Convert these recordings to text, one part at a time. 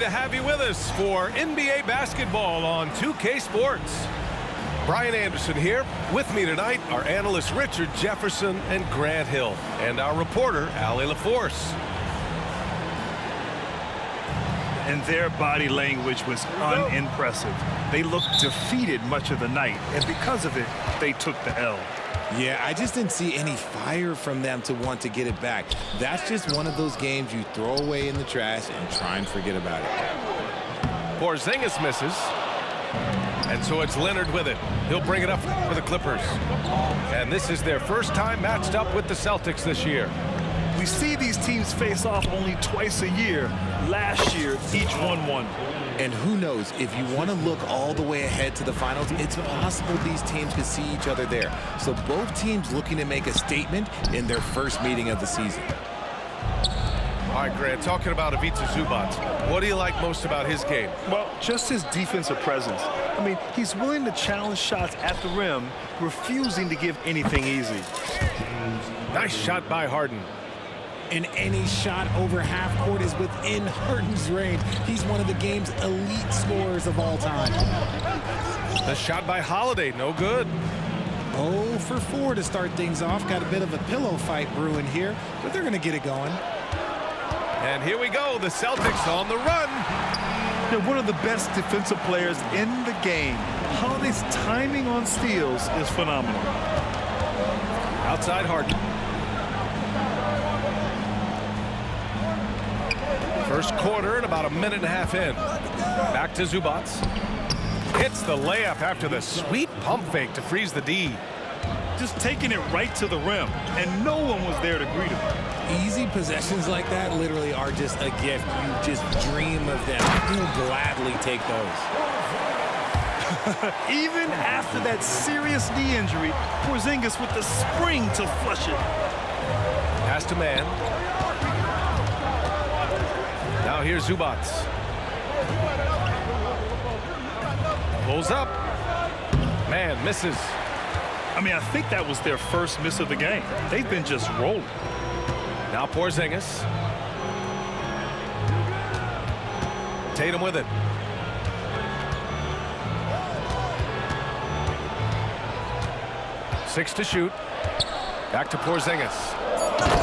to have you with us for NBA basketball on 2K Sports. Brian Anderson here. With me tonight are analysts Richard Jefferson and Grant Hill, and our reporter, Allie LaForce. And their body language was unimpressive. They looked defeated much of the night, and because of it, they took the L. Yeah, I just didn't see any fire from them to want to get it back. That's just one of those games you throw away in the trash and try and forget about it. Porzingis misses. And so it's Leonard with it. He'll bring it up for the Clippers. And this is their first time matched up with the Celtics this year. We see these teams face off only twice a year. Last year, each won. And who knows, if you want to look all the way ahead to the finals, it's possible these teams could see each other there. So both teams looking to make a statement in their first meeting of the season. All right, Grant, talking about Ivica Zubac, what do you like most about his game? Well, just his defensive presence. I mean, he's willing to challenge shots at the rim, refusing to give anything easy. Nice shot by Harden. And any shot over half court is within Harden's range. He's one of the game's elite scorers of all time. The shot by Holiday, no good. 0 for 4 to start things off. Got a bit of a pillow fight brewing here, but they're going to get it going. And here we go, the Celtics on the run. They're one of the best defensive players in the game. Holiday's timing on steals is phenomenal. Outside Harden. First quarter and about a minute and a half in. Back to Zubac. Hits the layup after the sweet pump fake to freeze the D. Just taking it right to the rim, and no one was there to greet him. Easy possessions like that literally are just a gift. You just dream of them. You'll gladly take those. Even after that serious knee injury, Porzingis with the spring to flush it. Pass to man. Now here's Zubac. Pulls up. Man misses. I mean, I think that was their first miss of the game. They've been just rolling. Now Porzingis. Tatum with it. Six to shoot. Back to Porzingis.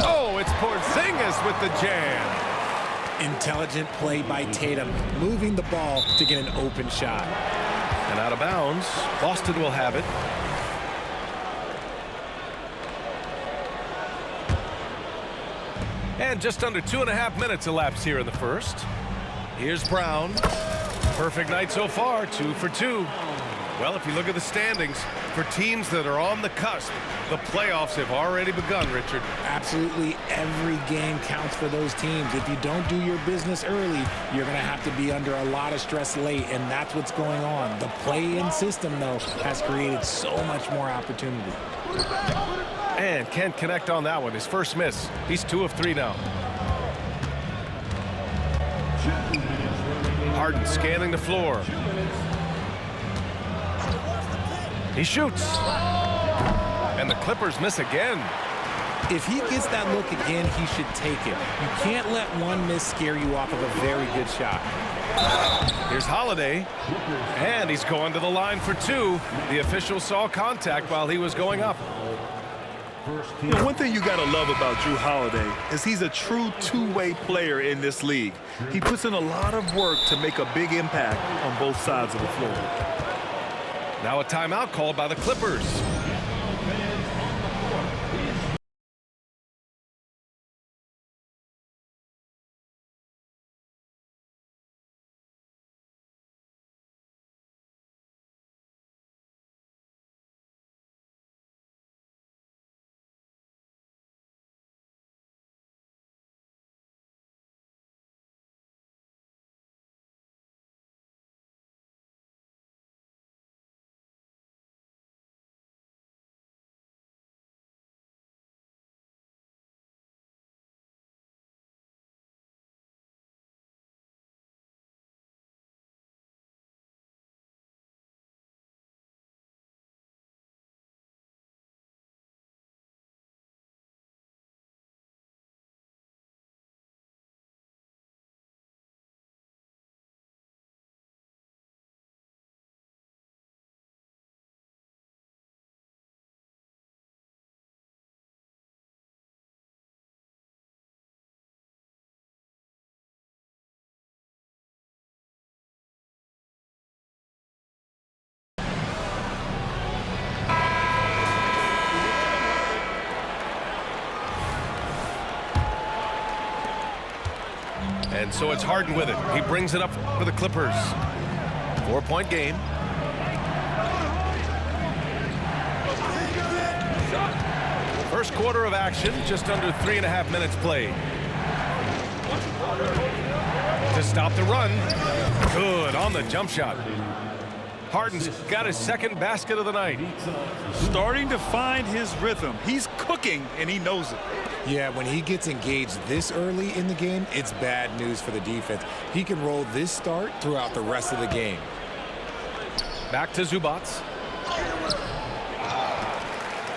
Oh, it's Porzingis with the jam. Intelligent play by Tatum, moving the ball to get an open shot. And out of bounds, Boston will have it. And just under 2.5 minutes elapsed here in the first. Here's Brown. Perfect night so far, 2 for 2. Well, if you look at the standings, for teams that are on the cusp, the playoffs have already begun, Richard. Absolutely every game counts for those teams. If you don't do your business early, you're going to have to be under a lot of stress late, and that's what's going on. The play-in system, though, has created so much more opportunity. And can't connect on that one. His first miss. He's 2 of 3 now. Harden scanning the floor. He shoots. And the Clippers miss again. If he gets that look again, he should take it. You can't let one miss scare you off of a very good shot. Here's Holiday. And he's going to the line for 2. The official saw contact while he was going up. You know, one thing you got to love about Jrue Holiday is he's a true two-way player in this league. He puts in a lot of work to make a big impact on both sides of the floor. Now a timeout called by the Clippers. And so it's Harden with it. He brings it up for the Clippers. 4-point game. First quarter of action, just under 3.5 minutes played. To stop the run. Good on the jump shot. Harden's got his second basket of the night. Starting to find his rhythm. He's cooking, and he knows it. Yeah, when he gets engaged this early in the game, it's bad news for the defense. He can roll this start throughout the rest of the game. Back to Zubac.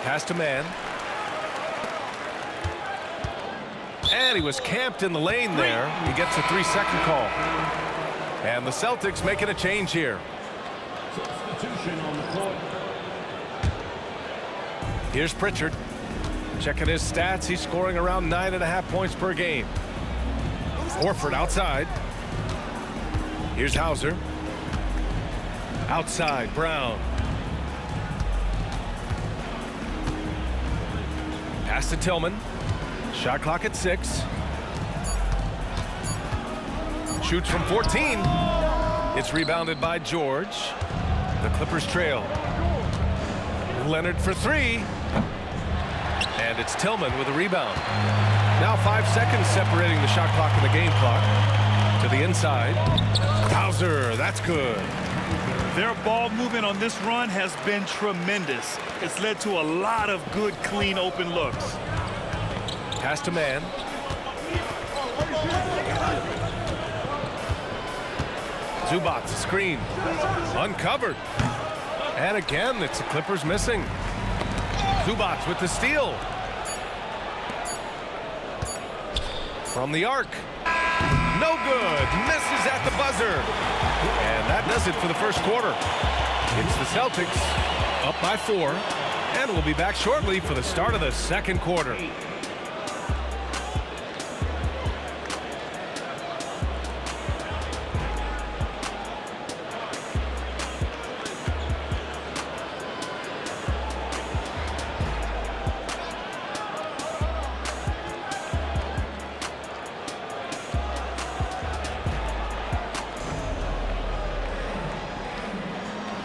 Pass to Man. And he was camped in the lane there. He gets a 3-second call. And the Celtics making a change here. Here's Pritchard. Checking his stats, he's scoring around 9.5 points per game. Horford outside. Here's Hauser. Outside, Brown. Pass to Tillman. Shot clock at 6. Shoots from 14. It's rebounded by George. The Clippers trail. Leonard for 3. And it's Tillman with a rebound. Now 5 seconds separating the shot clock and the game clock. To the inside. Hauser, that's good. Their ball movement on this run has been tremendous. It's led to a lot of good, clean, open looks. Pass to Man. Zubac, screen. Uncovered. And again, it's the Clippers missing. Zubac with the steal. From the arc. No good. Misses at the buzzer. And that does it for the first quarter. It's the Celtics up by 4. And we'll be back shortly for the start of the second quarter.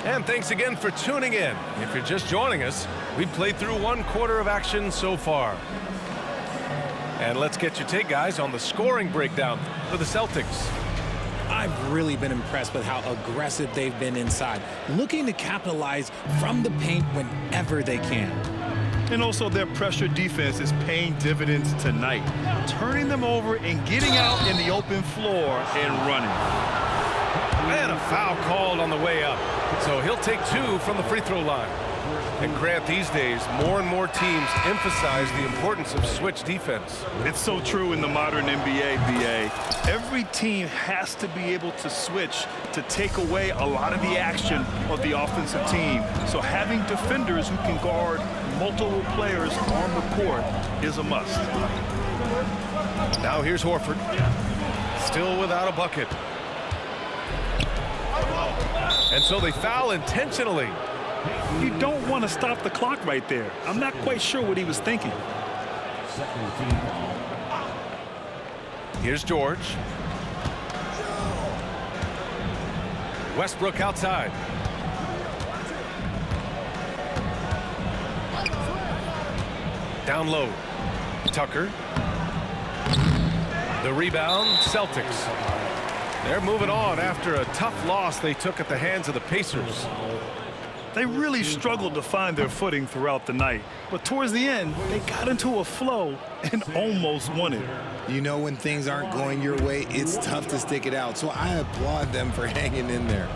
And thanks again for tuning in. If you're just joining us, we've played through 1 quarter of action so far. And let's get your take, guys, on the scoring breakdown for the Celtics. I've really been impressed with how aggressive they've been inside, looking to capitalize from the paint whenever they can. And also their pressure defense is paying dividends tonight, turning them over and getting out in the open floor and running. And a foul called on the way up. So he'll take 2 from the free throw line. And Grant, these days, more and more teams emphasize the importance of switch defense. It's so true in the modern NBA, BA. Every team has to be able to switch to take away a lot of the action of the offensive team. So having defenders who can guard multiple players on the court is a must. Now here's Horford. Still without a bucket. And so they foul intentionally. You don't want to stop the clock right there. I'm not quite sure what he was thinking. Here's George. Westbrook outside. Down low. Tucker. The rebound, Celtics. They're moving on after a tough loss they took at the hands of the Pacers. They really struggled to find their footing throughout the night. But towards the end, they got into a flow and almost won it. You know, when things aren't going your way, it's tough to stick it out. So I applaud them for hanging in there.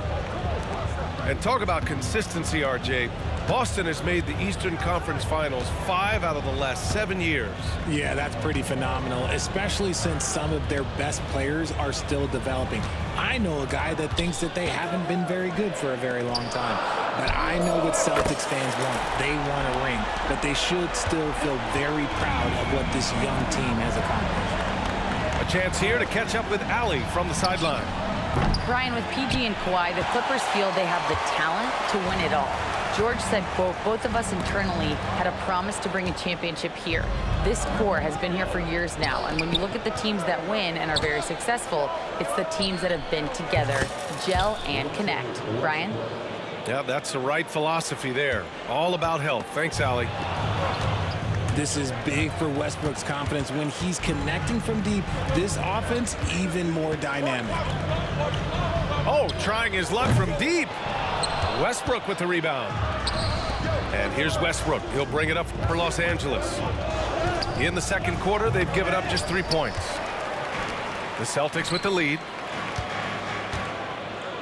And talk about consistency, RJ. Boston has made the Eastern Conference Finals 5 out of the last 7 years. Yeah, that's pretty phenomenal, especially since some of their best players are still developing. I know a guy that thinks that they haven't been very good for a very long time. But I know what Celtics fans want. They want a ring, but they should still feel very proud of what this young team has accomplished. A chance here to catch up with Allie from the sideline. Brian, with PG and Kawhi, the Clippers feel they have the talent to win it all. George said, quote, both of us internally had a promise to bring a championship here. This core has been here for years now, and when you look at the teams that win and are very successful, it's the teams that have been together, gel and connect. Brian? Yeah, that's the right philosophy there. All about health. Thanks, Allie. This is big for Westbrook's confidence. When he's connecting from deep, this offense even more dynamic. Oh, trying his luck from deep. Westbrook with the rebound. And here's Westbrook. He'll bring it up for Los Angeles. In the second quarter, they've given up just 3 points. The Celtics with the lead.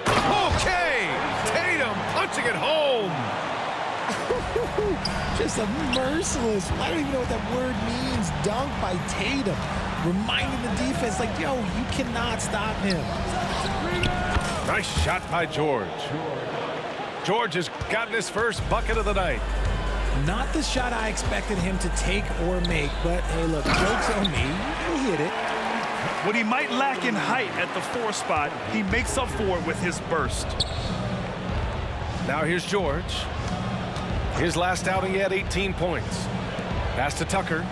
Okay! Tatum punching it home. Just a merciless, I don't even know what that word means, dunk by Tatum. Reminding the defense, like, yo, you cannot stop him. Nice shot by George. George has gotten his first bucket of the night. Not the shot I expected him to take or make, but hey, look, joke's on me. He hit it. What he might lack in height at the 4 spot, he makes up for it with his burst. Now here's George. His last outing, he had 18 points. Pass to Tucker.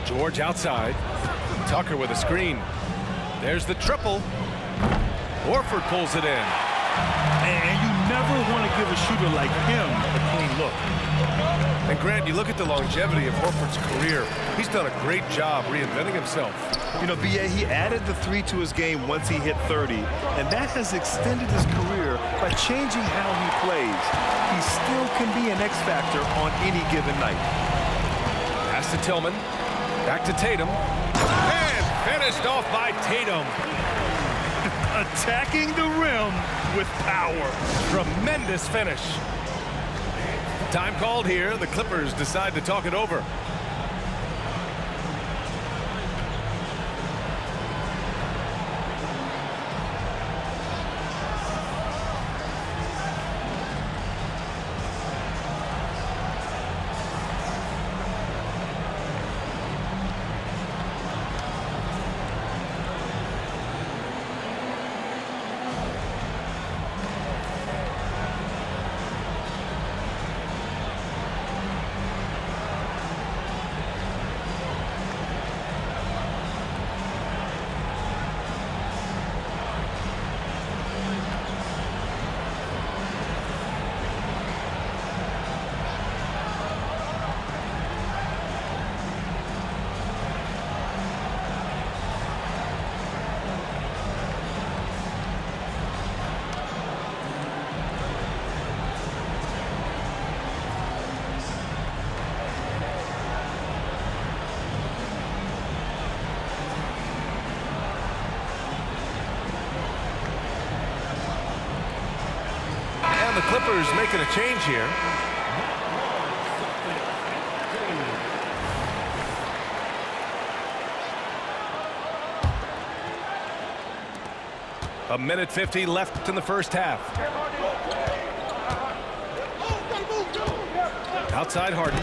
George outside. Tucker with a screen. There's the triple. Horford pulls it in. And you never want to give a shooter like him a clean look. And Grant, you look at the longevity of Horford's career. He's done a great job reinventing himself. You know, B.A., he added the 3 to his game once he hit 30, and that has extended his career by changing how he plays. He still can be an X factor on any given night. Pass to Tillman. Back to Tatum. And finished off by Tatum. Attacking the rim with power. Tremendous finish. Time called here. The Clippers decide to talk it over. The Clippers making a change here. A minute 50 left in the first half. Outside Harden.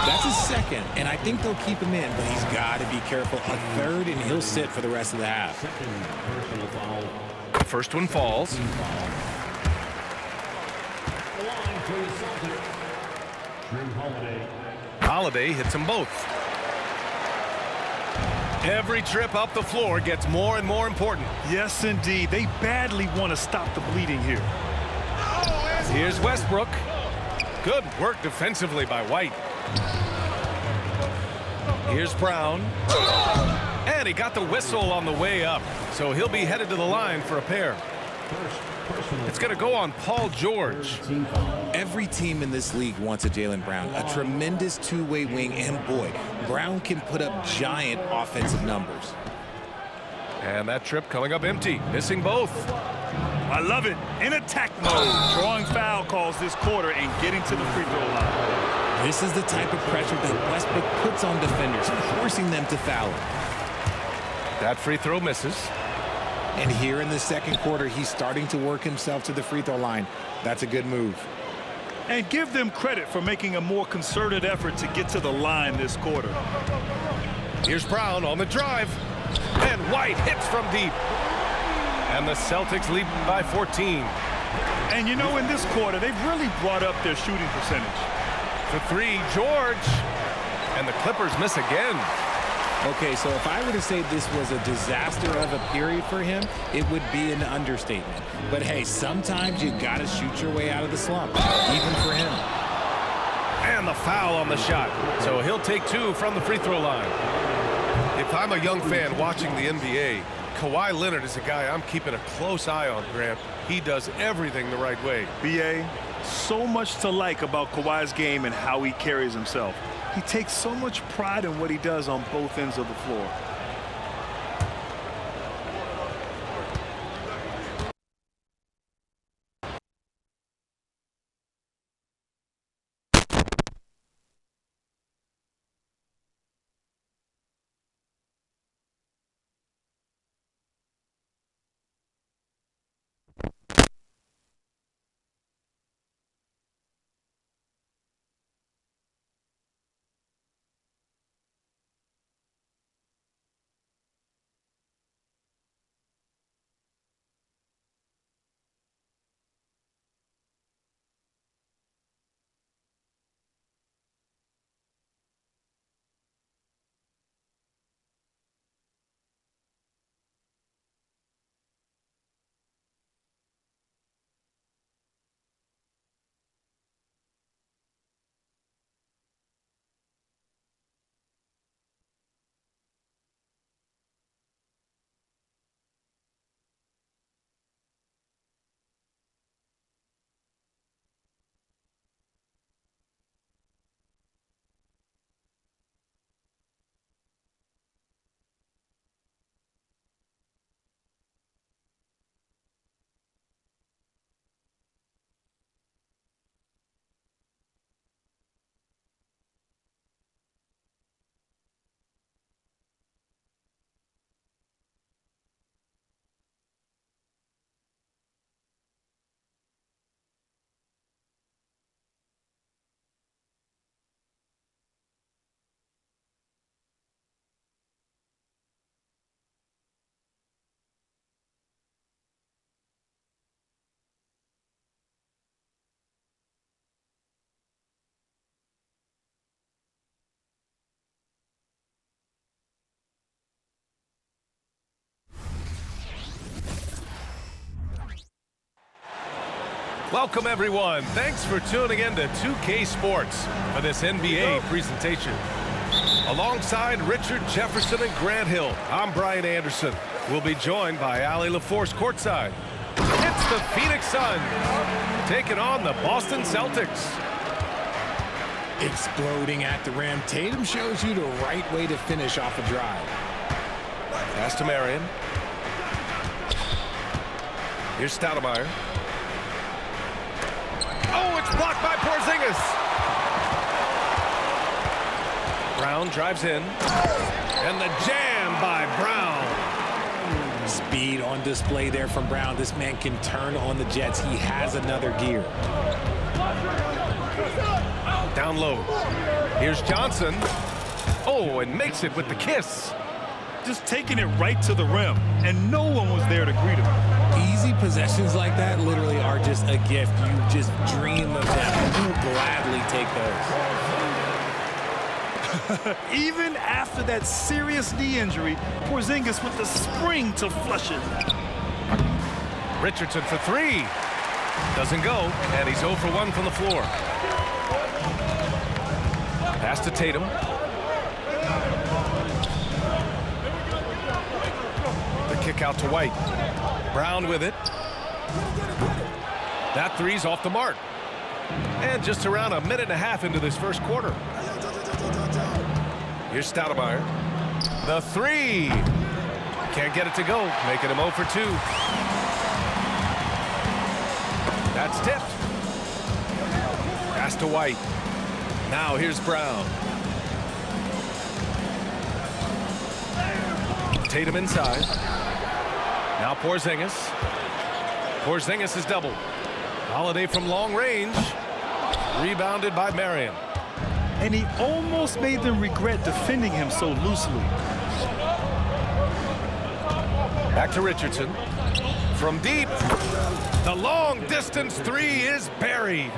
That's his second, and I think they'll keep him in, but he's got to be careful. A third, and he'll sit for the rest of the half. First one falls. Holiday hits them both. Every trip up the floor gets more and more important. Yes, indeed. They badly want to stop the bleeding here. Here's Westbrook. Good work defensively by White. Here's Brown. And he got the whistle on the way up, so he'll be headed to the line for a pair. It's going to go on Paul George. Every team in this league wants a Jaylen Brown, a tremendous two-way wing, and boy, Brown can put up giant offensive numbers. And that trip coming up empty, missing both. I love it. In attack mode, drawing foul calls this quarter and getting to the free throw line. This is the type of pressure that Westbrook puts on defenders, forcing them to foul him. That free throw misses. And here in the second quarter, he's starting to work himself to the free throw line. That's a good move. And give them credit for making a more concerted effort to get to the line this quarter. Here's Brown on the drive. And White hits from deep. And the Celtics lead by 14. And you know, in this quarter, they've really brought up their shooting percentage. For three, George. And the Clippers miss again. Okay, so if I were to say this was a disaster of a period for him, it would be an understatement. But hey, sometimes you got to shoot your way out of the slump, even for him. And the foul on the shot. So he'll take two from the free throw line. If I'm a young fan watching the NBA, Kawhi Leonard is a guy I'm keeping a close eye on, Grant. He does everything the right way. B.A., so much to like about Kawhi's game and how he carries himself. He takes so much pride in what he does on both ends of the floor. Welcome, everyone. Thanks for tuning in to 2K Sports for this NBA presentation. Alongside Richard Jefferson and Grant Hill, I'm Brian Anderson. We'll be joined by Allie LaForce courtside. It's the Phoenix Suns taking on the Boston Celtics. Exploding at the rim. Tatum shows you the right way to finish off a drive. Pass to Marion. Here's Stoudemire. Oh, it's blocked by Porzingis. Brown drives in. And the jam by Brown. Speed on display there from Brown. This man can turn on the Jets. He has another gear. Down low. Here's Johnson. Oh, and makes it with the kiss. Just taking it right to the rim, and no one was there to greet him. Easy possessions like that literally are just a gift. You just dream of them. You gladly take those. Even after that serious knee injury, Porzingis with the spring to flush it. Richardson for three. Doesn't go, and he's 0 for 1 from the floor. Pass to Tatum. The kick out to White. Brown with it. That three's off the mark. And just around a minute and a half into this first quarter. Here's Stoudemire. The three. Can't get it to go, making him 0 for 2. That's tipped. Pass to White. Now here's Brown. Tatum inside. Now Porzingis. Porzingis is doubled. Holiday from long range. Rebounded by Marion. And he almost made them regret defending him so loosely. Back to Richardson. From deep. The long distance three is buried.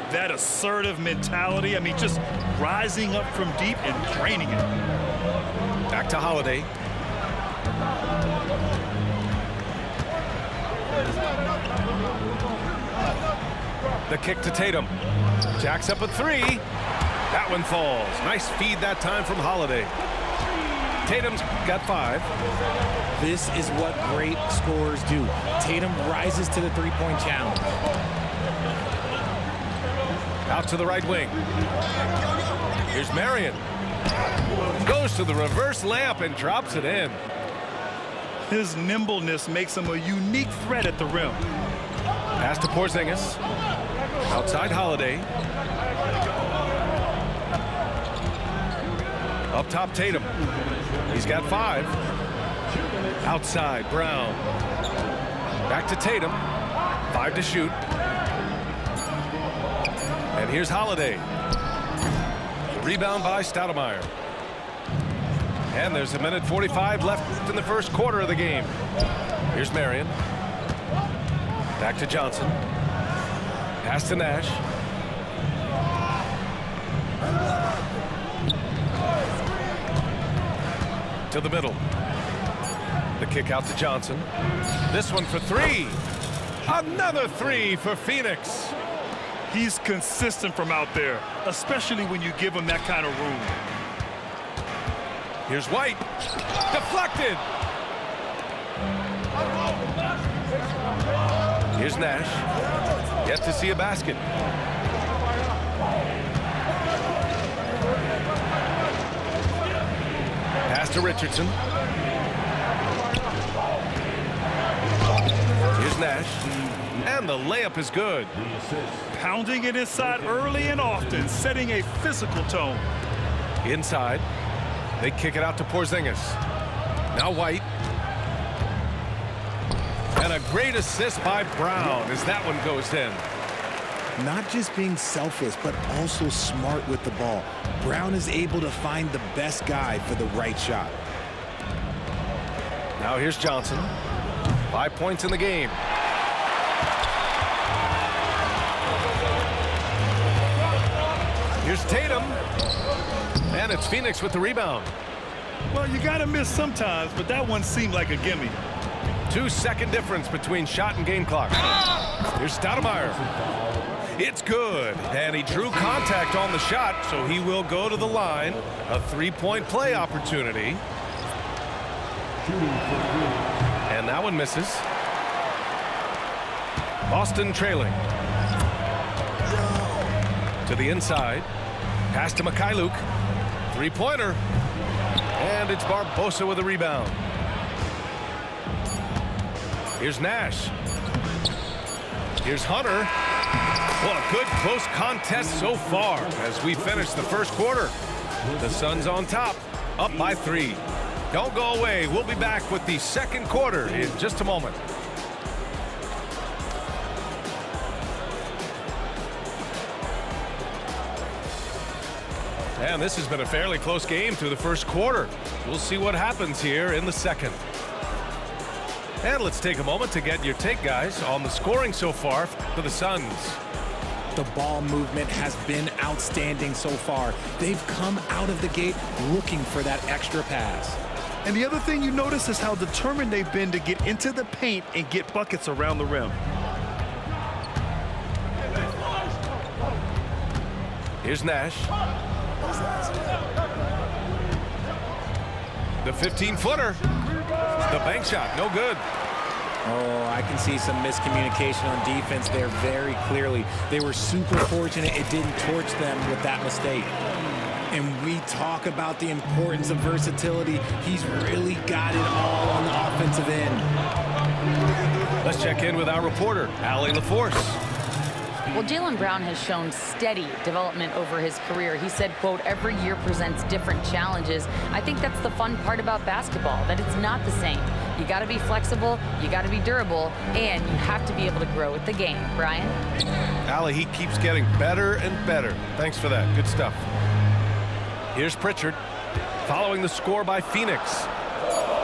That assertive mentality, I mean, just rising up from deep and draining it. Back to Holiday. The kick to Tatum. Jacks up a three. That one falls. Nice feed that time from Holiday. Tatum's got 5. This is what great scorers do. Tatum rises to the three-point challenge. Out to the right wing. Here's Marion. Goes to the reverse layup and drops it in. His nimbleness makes him a unique threat at the rim. Pass to Porzingis. Outside Holiday. Up top Tatum. He's got 5. Outside Brown. Back to Tatum. 5 to shoot. And here's Holiday. Rebound by Stoudemire. And there's 1:45 left in the first quarter of the game. Here's Marion. Back to Johnson. Pass to Nash. To the middle. The kick out to Johnson. This one for 3. Another 3 for Phoenix. He's consistent from out there, especially when you give him that kind of room. Here's White. Deflected. Here's Nash. Yet to see a basket. Pass to Richardson. Here's Nash. And the layup is good. Pounding it inside early and often, setting a physical tone. Inside. They kick it out to Porzingis. Now White. And a great assist by Brown as that one goes in. Not just being selfless, but also smart with the ball. Brown is able to find the best guy for the right shot. Now here's Johnson. 5 points in the game. Here's Tatum. And it's Phoenix with the rebound. Well, you got to miss sometimes, but that one seemed like a gimme. 2-second difference between shot and game clock. Here's Stoudemire. It's good. And he drew contact on the shot, so he will go to the line. A 3-point play opportunity. And that one misses. Boston trailing. To the inside. Pass to Mikhailuk. 3-pointer. And it's Barbosa with a rebound. Here's Nash. Here's Hunter. Well, a good close contest so far as we finish the first quarter. The Suns on top, up by 3. Don't go away. We'll be back with the second quarter in just a moment. And this has been a fairly close game through the first quarter. We'll see what happens here in the second. And let's take a moment to get your take, guys, on the scoring so far for the Suns. The ball movement has been outstanding so far. They've come out of the gate looking for that extra pass. And the other thing you notice is how determined they've been to get into the paint and get buckets around the rim. Here's Nash. The 15-footer. The bank shot, no good. Oh, I can see some miscommunication on defense there very clearly. They were super fortunate it didn't torch them with that mistake. And we talk about the importance of versatility. He's really got it all on the offensive end. Let's check in with our reporter, Allie LaForce. Well, Jaylen Brown has shown steady development over his career. He said, quote, every year presents different challenges. I think that's the fun part about basketball, that it's not the same. You got to be flexible, you got to be durable, and you have to be able to grow with the game. Brian? Allie, he keeps getting better and better. Thanks for that. Good stuff. Here's Pritchard, following the score by Phoenix.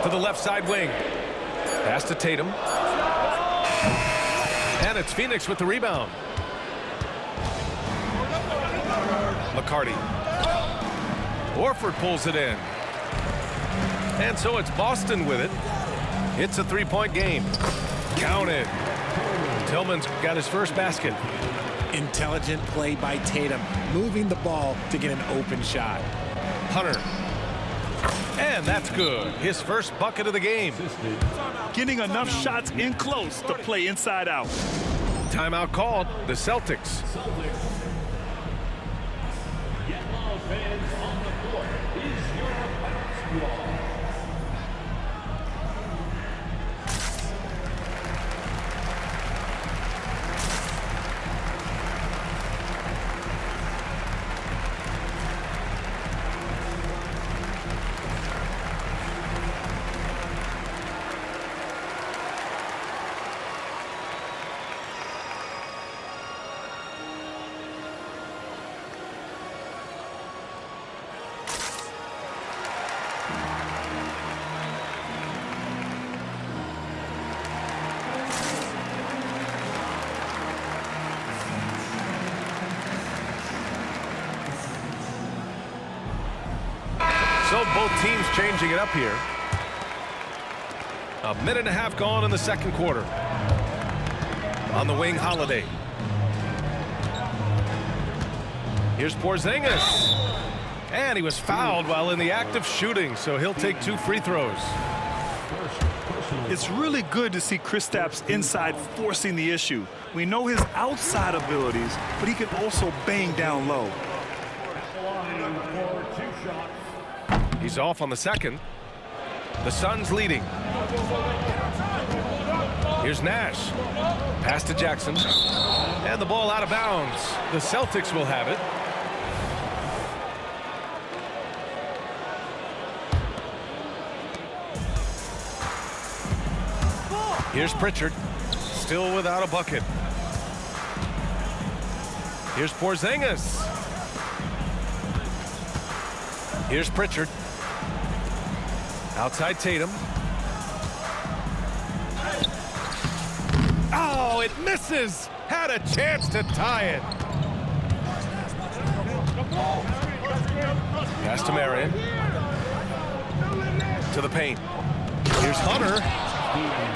To the left side wing. Pass to Tatum. And it's Phoenix with the rebound. McCarty. Horford pulls it in. And so it's Boston with it. It's a three-point game. Counted. Tillman's got his first basket. Intelligent play by Tatum, moving the ball to get an open shot. Hunter. And that's good. His first bucket of the game. Getting enough shots in close to play inside out. Timeout called. The Celtics. So both teams changing it up here. A minute and a half gone in the second quarter. On the wing, Holiday. Here's Porzingis. And he was fouled while in the act of shooting, so he'll take 2 free throws. It's really good to see Kristaps inside forcing the issue. We know his outside abilities, but he can also bang down low. He's off on the second. The Suns leading. Here's Nash. Pass to Jackson. And the ball out of bounds. The Celtics will have it. Here's Pritchard. Still without a bucket. Here's Porzingis. Here's Pritchard. Outside Tatum. Oh, it misses. Had a chance to tie it. Pass to Marion. To the paint. Here's Hunter.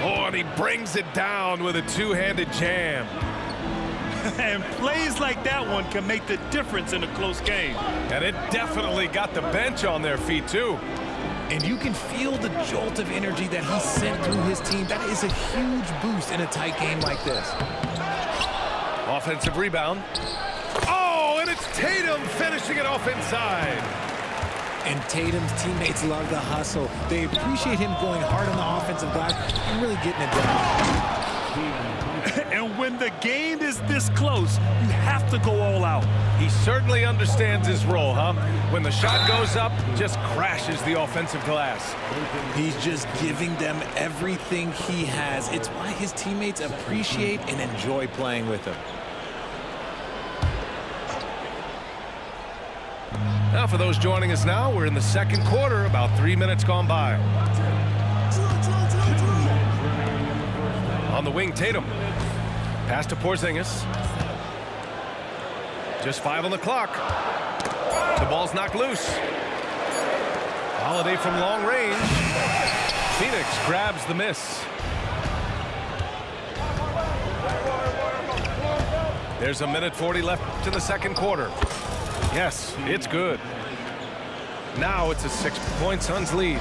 Oh, and he brings it down with a two-handed jam. And plays like that one can make the difference in a close game. And it definitely got the bench on their feet, too. And you can feel the jolt of energy that he sent through his team. That is a huge boost in a tight game like this. Offensive rebound. Oh, and it's Tatum finishing it off inside. And Tatum's teammates love the hustle. They appreciate him going hard on the offensive glass and really getting it done. And when the game is this close, you have to go all out. He certainly understands his role, huh? When the shot goes up, just crashes the offensive glass. He's just giving them everything he has. It's why his teammates appreciate and enjoy playing with him. Now, for those joining us now, we're in the second quarter, about 3 minutes gone by. On the wing, Tatum. Pass to Porzingis. Just 5 on the clock. The ball's knocked loose. Holiday from long range. Phoenix grabs the miss. There's a minute 40 left in the second quarter. Yes, it's good. Now it's a 6-point Suns lead.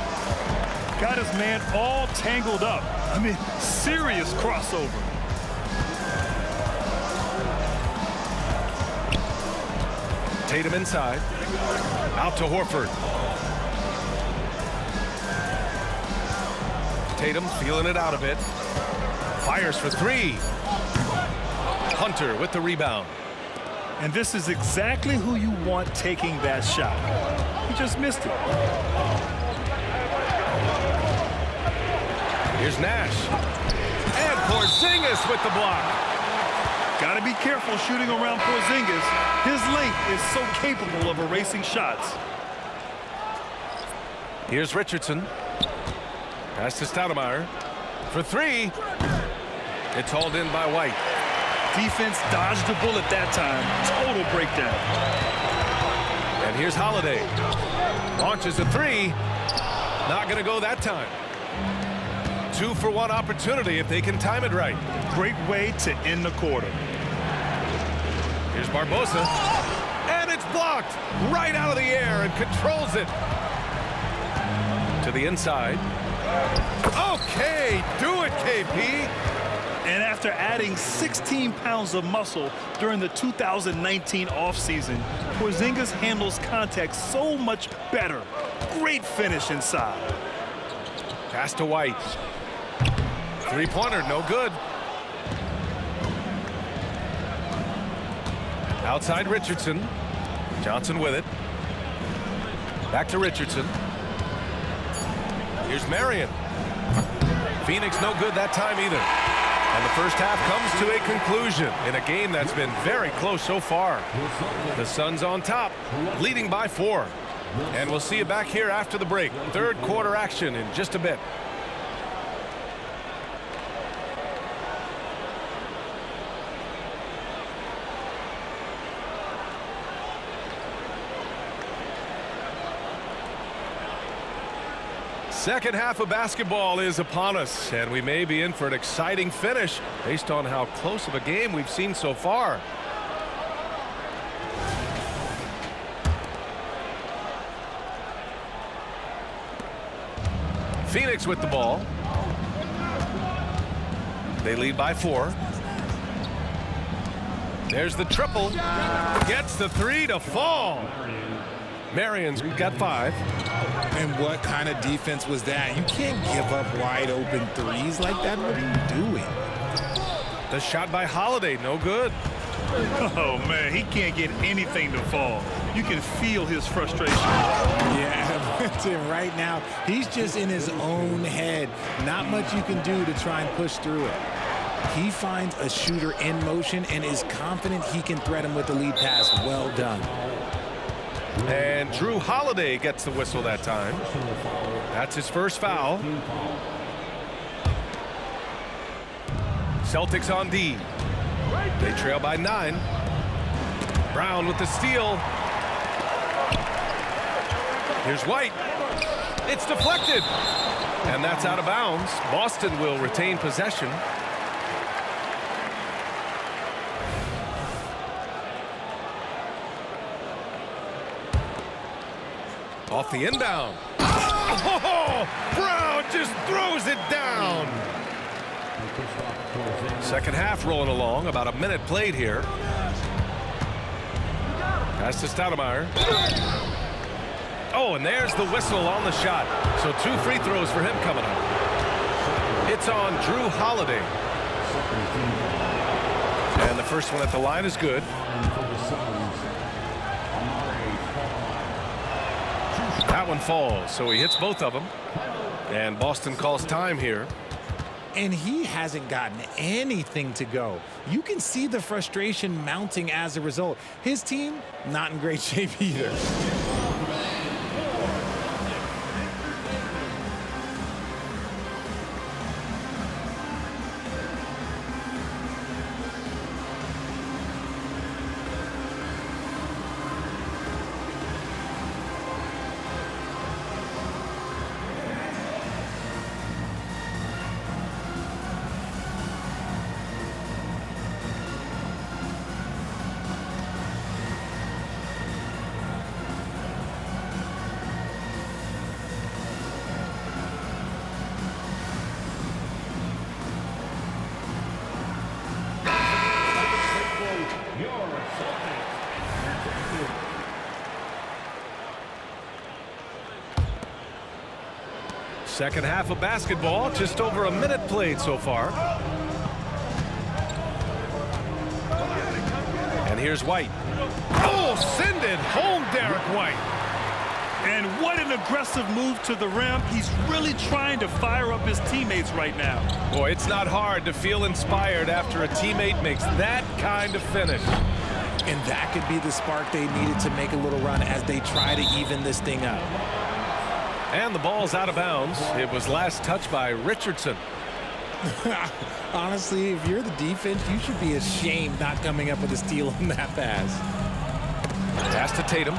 Got his man all tangled up. I mean, serious crossover. Tatum inside. Out to Horford. Tatum feeling it out a bit. Fires for 3. Hunter with the rebound. And this is exactly who you want taking that shot. He just missed it. Here's Nash. And Porzingis with the block. Got to be careful shooting around Porzingis. His length is so capable of erasing shots. Here's Richardson. Pass to Stoudemire. For three. It's hauled in by White. Defense dodged a bullet that time. Total breakdown. And here's Holiday. Launches a three. Not going to go that time. 2-for-1 opportunity if they can time it right. Great way to end the quarter. Here's Barbosa. And it's blocked right out of the air and controls it. To the inside. Okay, do it, KP. And after adding 16 pounds of muscle during the 2019 offseason, Porzingis handles contact so much better. Great finish inside. Pass to White. Three-pointer, no good. Outside Richardson. Johnson with it. Back to Richardson. Here's Marion. Phoenix no good that time either. And the first half comes to a conclusion in a game that's been very close so far. The Suns on top, leading by 4. And we'll see you back here after the break. Third quarter action in just a bit. Second half of basketball is upon us, and we may be in for an exciting finish based on how close of a game we've seen so far. Phoenix with the ball. They lead by 4. There's the triple. Gets the 3 to fall. Marion's got 5. And what kind of defense was that? You can't give up wide open threes like that. What are you doing? The shot by Holiday, no good. Oh, man, he can't get anything to fall. You can feel his frustration. Yeah, right now, he's just in his own head. Not much you can do to try and push through it. He finds a shooter in motion and is confident he can threat him with the lead pass. Well done. And Drew Holiday gets the whistle that time. That's his first foul. Celtics on D. They trail by 9. Brown with the steal. Here's White. It's deflected. And that's out of bounds. Boston will retain possession. Off the inbound. Oh, Brown just throws it down. Second half rolling along. About a minute played here. Pass to Stoudemire. Oh, and there's the whistle on the shot. So 2 free throws for him coming up. It's on Drew Holiday. And the first one at the line is good. That one falls, so he hits both of them. And Boston calls time here. And he hasn't gotten anything to go. You can see the frustration mounting as a result. His team, not in great shape either. Second half of basketball, just over a minute played so far. And here's White. Oh, send it home, Derek White. And what an aggressive move to the rim. He's really trying to fire up his teammates right now. Boy, it's not hard to feel inspired after a teammate makes that kind of finish. And that could be the spark they needed to make a little run as they try to even this thing up. And the ball's out of bounds. It was last touched by Richardson. Honestly, if you're the defense, you should be ashamed not coming up with a steal on that pass. Pass to Tatum.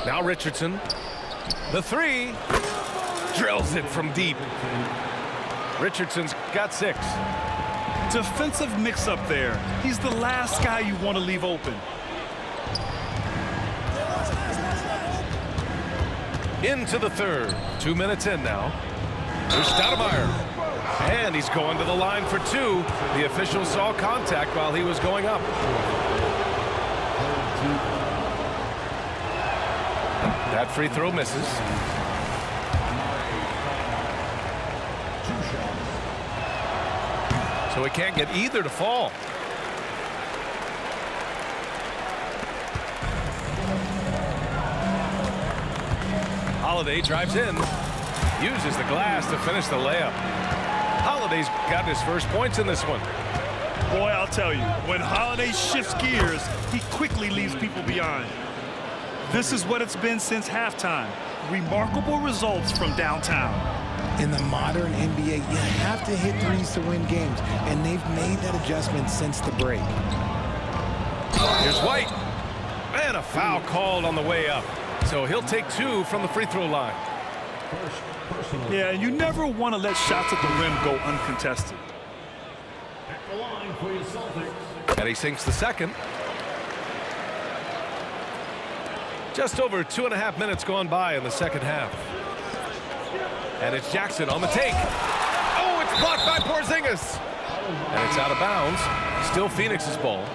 Now Richardson. The three. Drills it from deep. Richardson's got 6. Defensive mix-up there. He's the last guy you want to leave open. Into the third. 2 minutes in now. Here's Stoudemire. And he's going to the line for 2. The official saw contact while he was going up. That free throw misses. So he can't get either to fall. Holiday drives in, uses the glass to finish the layup. Holiday's got his first points in this one. Boy, I'll tell you, when Holiday shifts gears, he quickly leaves people behind. This is what it's been since halftime. Remarkable results from downtown. In the modern NBA, you have to hit threes to win games, and they've made that adjustment since the break. Here's White. And a foul called on the way up. So he'll take 2 from the free throw line. Yeah, you never want to let shots at the rim go uncontested. And he sinks the second. Just over 2.5 minutes gone by in the second half. And it's Jackson on the take. Oh, it's blocked by Porzingis. And it's out of bounds. Still Phoenix's ball.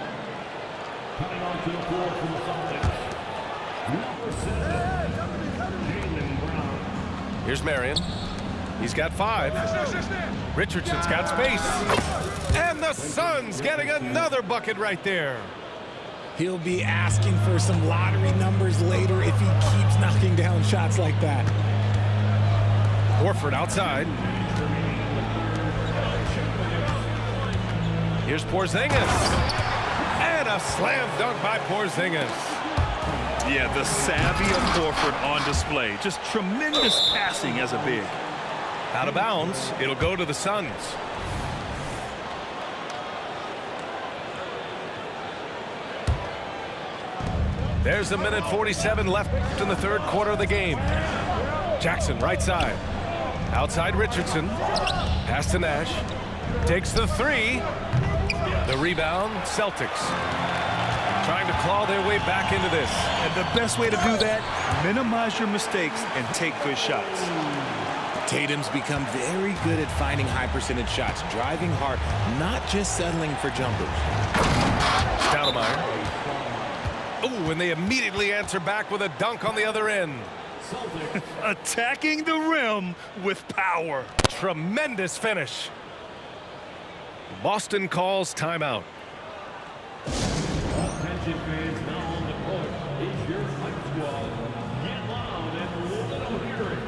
Here's Marion. He's got 5. Richardson's got space. And the Suns getting another bucket right there. He'll be asking for some lottery numbers later if he keeps knocking down shots like that. Horford outside. Here's Porzingis. And a slam dunk by Porzingis. Yeah, the savvy of Horford on display. Just tremendous passing as a big. Out of bounds. It'll go to the Suns. There's a minute 47 left in the third quarter of the game. Jackson right side. Outside Richardson. Pass to Nash. Takes the 3. The rebound, Celtics. Trying to claw their way back into this. And the best way to do that, minimize your mistakes and take good shots. Tatum's become very good at finding high percentage shots, driving hard, not just settling for jumpers. Stoudemire. Oh, and they immediately answer back with a dunk on the other end. Attacking the rim with power. Tremendous finish. Boston calls timeout. Attention fans, now on the court is your fight squad. Get loud and let them hear it.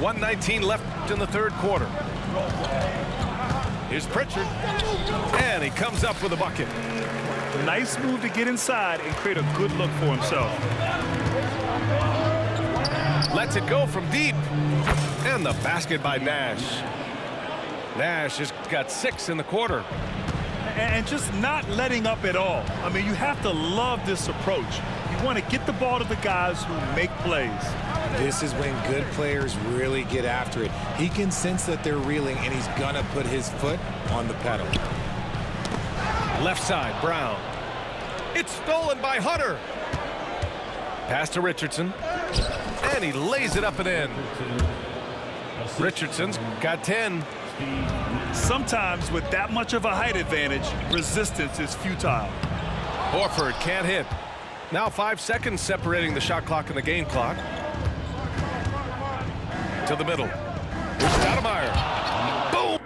1:19 left in the third quarter. Here's Pritchard, and he comes up with a bucket. Nice move to get inside and create a good look for himself. Lets it go from deep, and the basket by Nash. Nash has got 6 in the quarter. And just not letting up at all. I mean, you have to love this approach. You want to get the ball to the guys who make plays. This is when good players really get after it. He can sense that they're reeling, and he's going to put his foot on the pedal. Left side, Brown. It's stolen by Hunter. Pass to Richardson, and he lays it up and in. Richardson's got 10. Sometimes with that much of a height advantage, resistance is futile. Horford can't hit. Now 5 seconds separating the shot clock and the game clock. To the middle. Here's Stoudemire. Boom!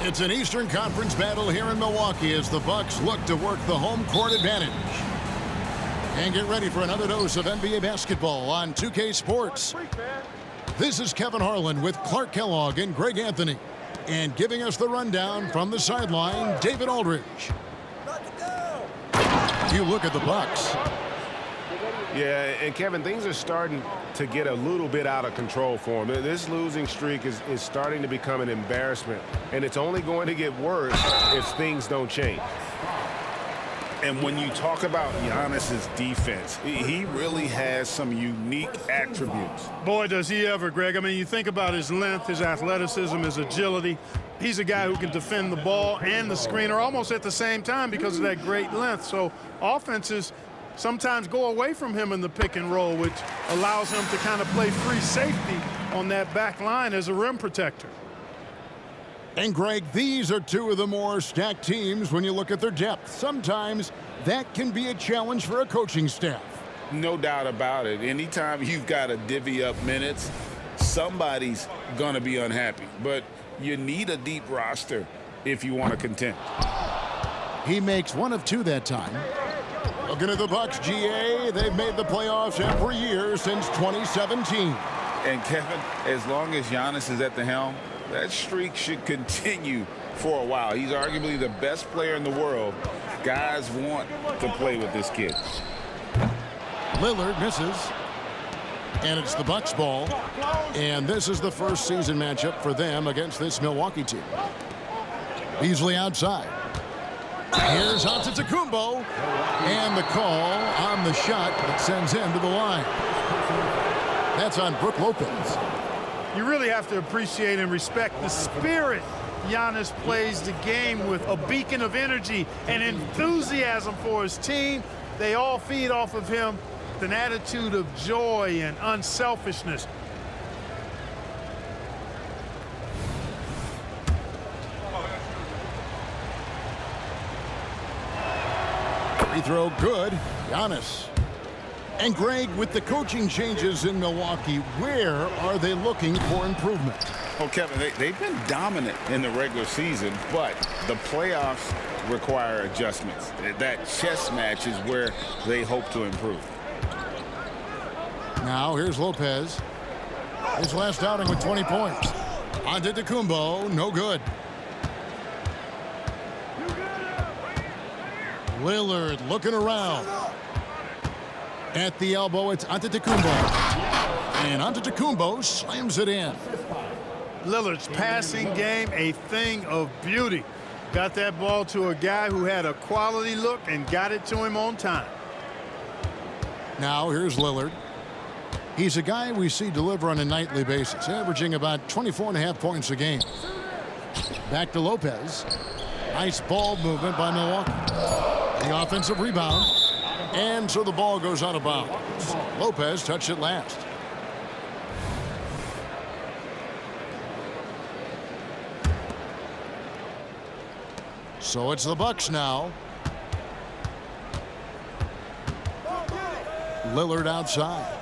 It's an Eastern Conference battle here in Milwaukee as the Bucks look to work the home court advantage. And get ready for another dose of NBA basketball on 2K Sports. This is Kevin Harlan with Clark Kellogg and Greg Anthony. And giving us the rundown from the sideline, David Aldridge. You look at the Bucks. Yeah, and Kevin, things are starting to get a little bit out of control for them. This losing streak is starting to become an embarrassment, and it's only going to get worse if things don't change. And when you talk about Giannis's defense, he really has some unique attributes. Boy, does he ever, Greg. I mean, you think about his length, his athleticism, his agility. He's a guy who can defend the ball and the screener almost at the same time because of that great length. So offenses sometimes go away from him in the pick and roll, which allows him to kind of play free safety on that back line as a rim protector. And Greg, these are two of the more stacked teams when you look at their depth. Sometimes that can be a challenge for a coaching staff. No doubt about it. Anytime you've got to divvy up minutes, somebody's going to be unhappy. But you need a deep roster if you want to contend. He makes one of two that time. Looking at the Bucks, GA, they've made the playoffs every year since 2017. And Kevin, as long as Giannis is at the helm, that streak should continue for a while. He's arguably the best player in the world. Guys want to play with this kid. Lillard misses. And it's the Bucks ball. And this is the first season matchup for them against this Milwaukee team. Beasley outside. Here's Antetokounmpo. And the call on the shot that sends him to the line. That's on Brook Lopez. You really have to appreciate and respect the spirit Giannis plays the game with, a beacon of energy and enthusiasm for his team. They all feed off of him with an attitude of joy and unselfishness. Free throw good. Giannis. And Greg, with the coaching changes in Milwaukee, where are they looking for improvement? Oh, Kevin, they've been dominant in the regular season, but the playoffs require adjustments. That chess match is where they hope to improve. Now, here's Lopez. His last outing with 20 points. Antetokounmpo, no good. Lillard looking around. At the elbow, it's Antetokounmpo. And Antetokounmpo slams it in. Lillard's passing game, a thing of beauty. Got that ball to a guy who had a quality look and got it to him on time. Now, here's Lillard. He's a guy we see deliver on a nightly basis, averaging about 24.5 points a game. Back to Lopez. Nice ball movement by Milwaukee. The offensive rebound. And so the ball goes out of bounds. Lopez touched it last. So it's the Bucks now. Lillard outside.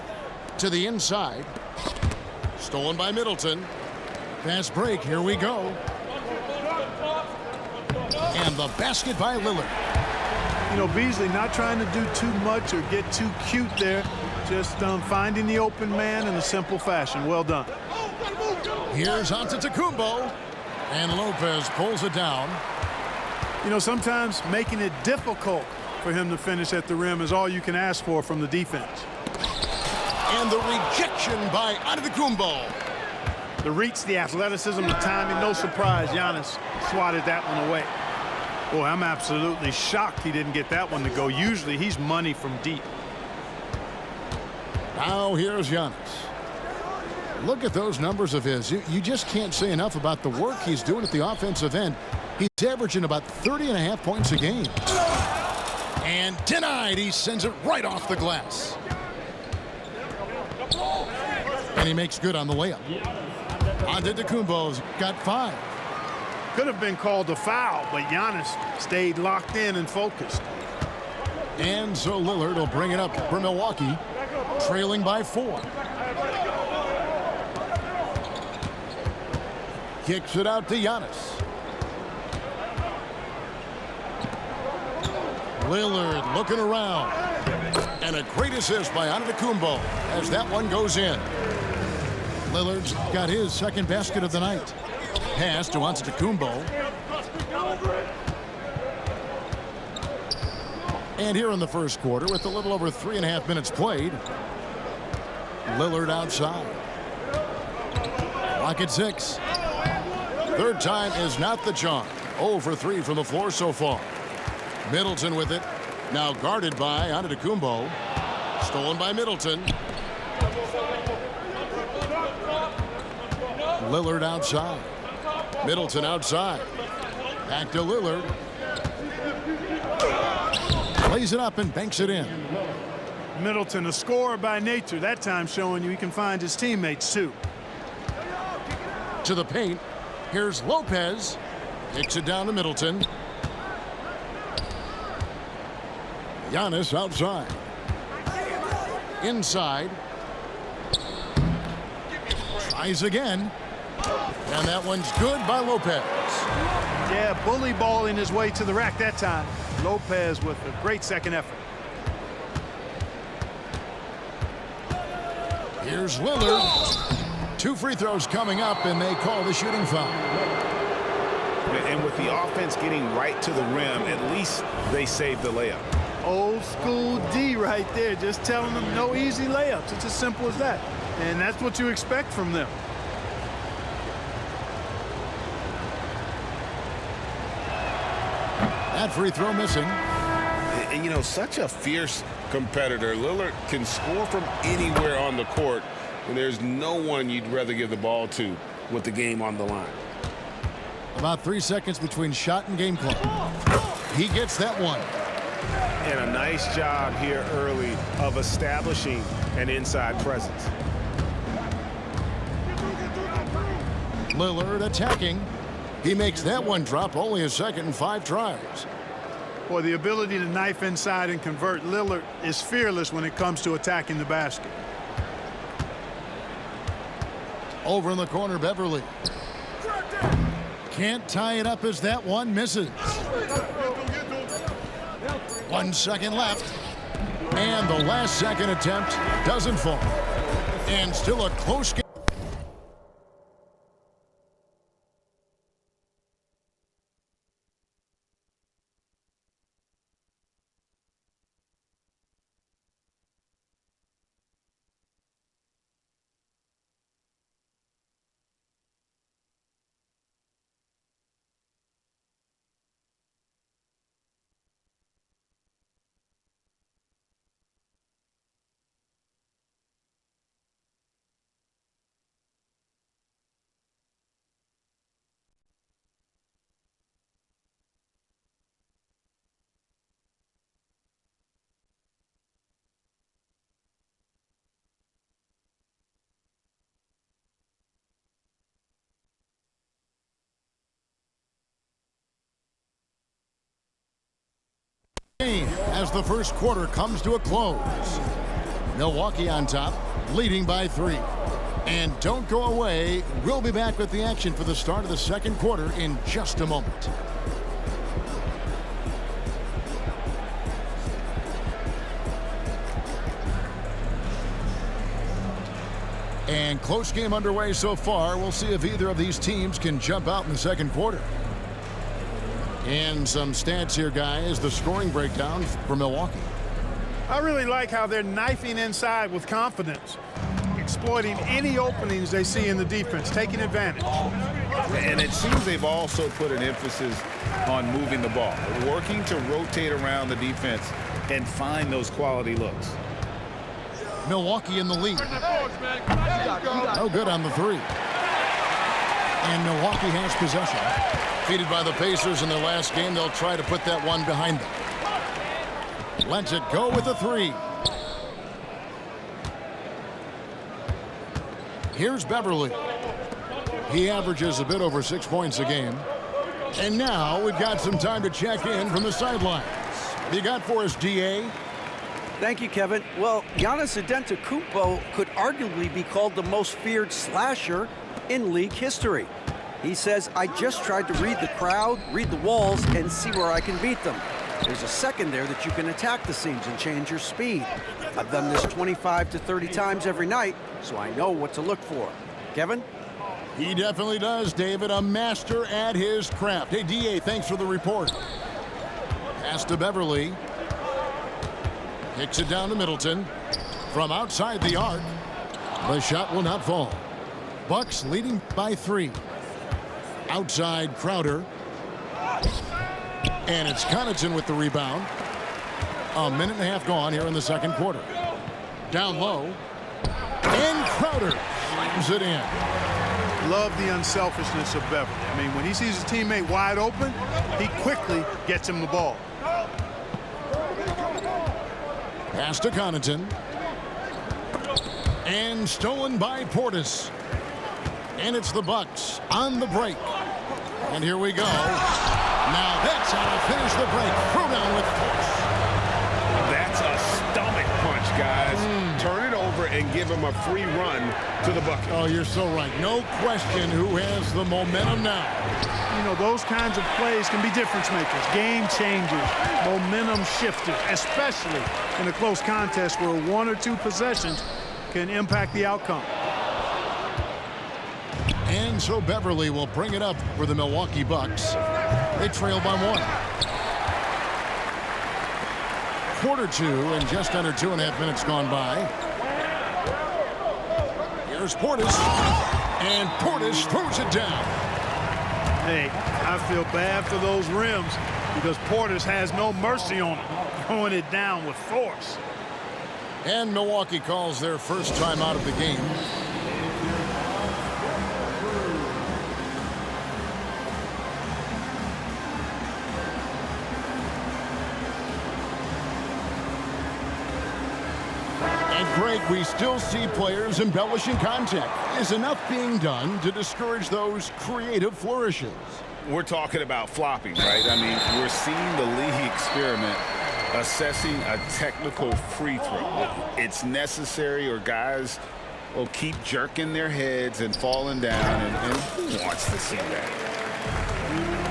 To the inside. Stolen by Middleton. Fast break. Here we go. And the basket by Lillard. You know, Beasley not trying to do too much or get too cute there. Just finding the open man in a simple fashion. Well done. Here's Antetokounmpo. And Lopez pulls it down. You know, sometimes making it difficult for him to finish at the rim is all you can ask for from the defense. And the rejection by Antetokounmpo. The reach, the athleticism, the timing, no surprise. Giannis swatted that one away. Boy, I'm absolutely shocked he didn't get that one to go. Usually he's money from deep. Now here's Giannis. Look at those numbers of his. You just can't say enough about the work he's doing at the offensive end. He's averaging about 30.5 points a game. And denied. He sends it right off the glass. And he makes good on the layup. Antetokounmpo's got 5. Could have been called a foul, but Giannis stayed locked in and focused. And so Lillard will bring it up for Milwaukee, trailing by 4. Kicks it out to Giannis. Lillard looking around. And a great assist by Antetokounmpo as that one goes in. Lillard's got his second basket of the night. Pass to Antetokounmpo. And here in the first quarter, with a little over 3.5 minutes played, Lillard outside. Clock at 6. Third time is not the charm. 0 for 3 from the floor so far. Middleton with it. Now guarded by Antetokounmpo. Stolen by Middleton. Lillard outside. Middleton outside. Back to Lillard. Plays it up and banks it in. Middleton, a scorer by nature, that time showing you he can find his teammates too. To the paint. Here's Lopez. Kicks it down to Middleton. Giannis outside. Inside. Tries again. And that one's good by Lopez. Yeah, bully balling his way to the rack that time. Lopez with a great second effort. Here's Lillard. 2 free throws coming up, and they call the shooting foul. And with the offense getting right to the rim, at least they saved the layup. Old school D right there, just telling them no easy layups. It's as simple as that. And that's what you expect from them. That free throw missing. And, you know, such a fierce competitor. Lillard can score from anywhere on the court, and there's no one you'd rather give the ball to with the game on the line. About 3 seconds between shot and game clock. He gets that one. And a nice job here early of establishing an inside presence. Lillard attacking. He makes that one drop, only a second in 5 tries. Boy, the ability to knife inside and convert. Lillard is fearless when it comes to attacking the basket. Over in the corner, Beverly. Can't tie it up as that one misses. 1 second left. And the last second attempt doesn't fall. And still a close game. As the first quarter comes to a close. Milwaukee on top, leading by 3. And don't go away. We'll be back with the action for the start of the second quarter in just a moment. And close game underway so far. We'll see if either of these teams can jump out in the second quarter. And some stats here, guys. The scoring breakdown for Milwaukee. I really like how they're knifing inside with confidence, exploiting any openings they see in the defense, taking advantage. And it seems they've also put an emphasis on moving the ball, working to rotate around the defense and find those quality looks. Milwaukee in the lead. No good on the 3. And Milwaukee has possession. Defeated by the Pacers in their last game, they'll try to put that one behind them. Lets it go with a 3. Here's Beverly. He averages a bit over 6 points a game. And now we've got some time to check in from the sidelines. What do you got for us, DA? Thank you, Kevin. Well, Giannis Antetokounmpo could arguably be called the most feared slasher in league history. He says, I just tried to read the crowd, read the walls, and see where I can beat them. There's a second there that you can attack the seams and change your speed. I've done this 25 to 30 times every night, so I know what to look for. Kevin? He definitely does, David. A master at his craft. Hey, D.A., thanks for the report. Pass to Beverly. Kicks it down to Middleton. From outside the arc. The shot will not fall. Bucks leading by 3. Outside Crowder. And it's Connaughton with the rebound. A minute and a half gone here in the second quarter. Down low. And Crowder slams it in. Love the unselfishness of Beverly. I mean, when he sees his teammate wide open, he quickly gets him the ball. Pass to Connaughton. And stolen by Portis. And it's the Bucks on the break. And here we go. Now that's how to finish the break. Throw down with force. That's a stomach punch, guys. Turn it over and give him a free run to the bucket. Oh, you're so right. No question who has the momentum now. You know, those kinds of plays can be difference makers, game changers, momentum shifters, especially in a close contest where 1 or 2 possessions can impact the outcome. And so Beverly will bring it up for the Milwaukee Bucks. They trail by 1. Quarter 2 and just under 2.5 minutes gone by. Here's Portis. And Portis throws it down. Hey, I feel bad for those rims because Portis has no mercy on it, throwing it down with force. And Milwaukee calls their first time out of the game. And Greg, we still see players embellishing contact. Is enough being done to discourage those creative flourishes? We're talking about flopping, right? I mean, we're seeing the league experiment assessing a technical free throw. It's necessary or guys will keep jerking their heads and falling down, and who wants to see that?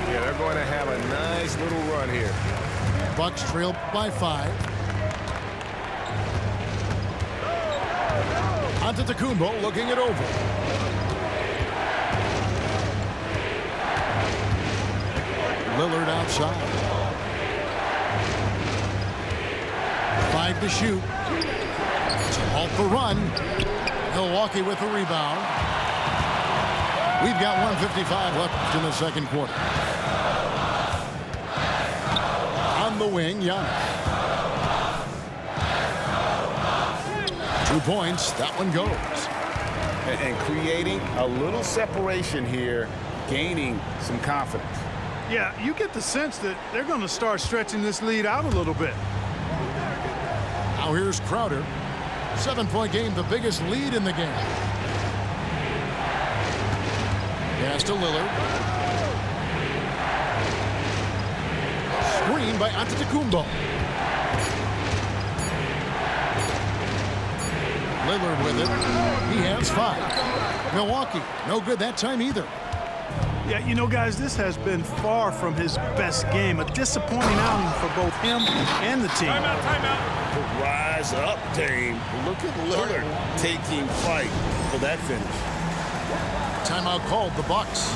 Yeah, they're going to have a nice little run here. Bucks trail by 5. Antetokounmpo looking it over. Lillard outside. 5 to shoot. To halt the run. Milwaukee with the rebound. We've got 1:55 left in the second quarter. On the wing, Giannis. 2 points. That one goes. And creating a little separation here, gaining some confidence. Yeah, you get the sense that they're going to start stretching this lead out a little bit. Now here's Crowder. 7-point game, the biggest lead in the game. Pass to Lillard. Screen by Antetokounmpo. Lillard with it. He has 5. Milwaukee, no good that time either. Yeah, you know, guys, this has been far from his best game. A disappointing outing for both him and the team. Timeout. Rise up, Dame. Look at Lillard taking flight for that finish. Timeout called, the Bucks.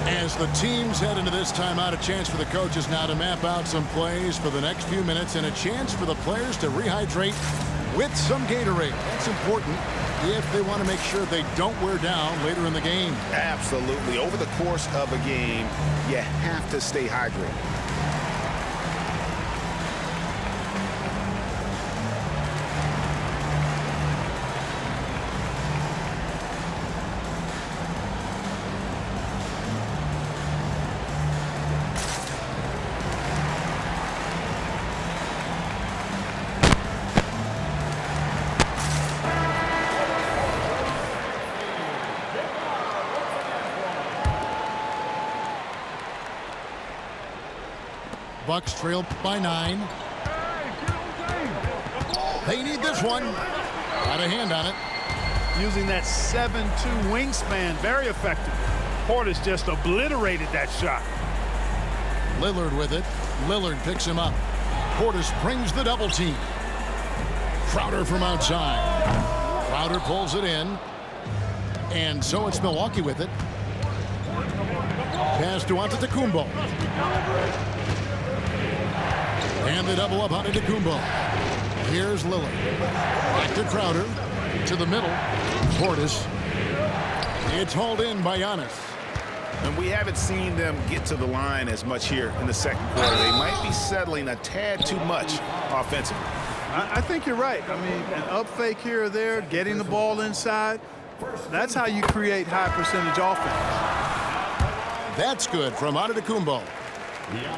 As the teams head into this timeout, a chance for the coaches now to map out some plays for the next few minutes and a chance for the players to rehydrate with some Gatorade. That's important if they want to make sure they don't wear down later in the game. Absolutely. Over the course of a game, you have to stay hydrated. Bucks trail by 9. They need this one. Got a hand on it. Using that 7'2" wingspan, very effective. Portis just obliterated that shot. Lillard with it. Lillard picks him up. Portis brings the double team. Crowder from outside. Crowder pulls it in. And so it's Milwaukee with it. Pass to Antetokounmpo. And the double up Antetokounmpo. Here's Lillard. Back to Crowder. To the middle. Portis. It's hauled in by Giannis. And we haven't seen them get to the line as much here in the second quarter. They might be settling a tad too much offensively. I think you're right. I mean, an up fake here or there, getting the ball inside, that's how you create high percentage offense. That's good from Antetokounmpo.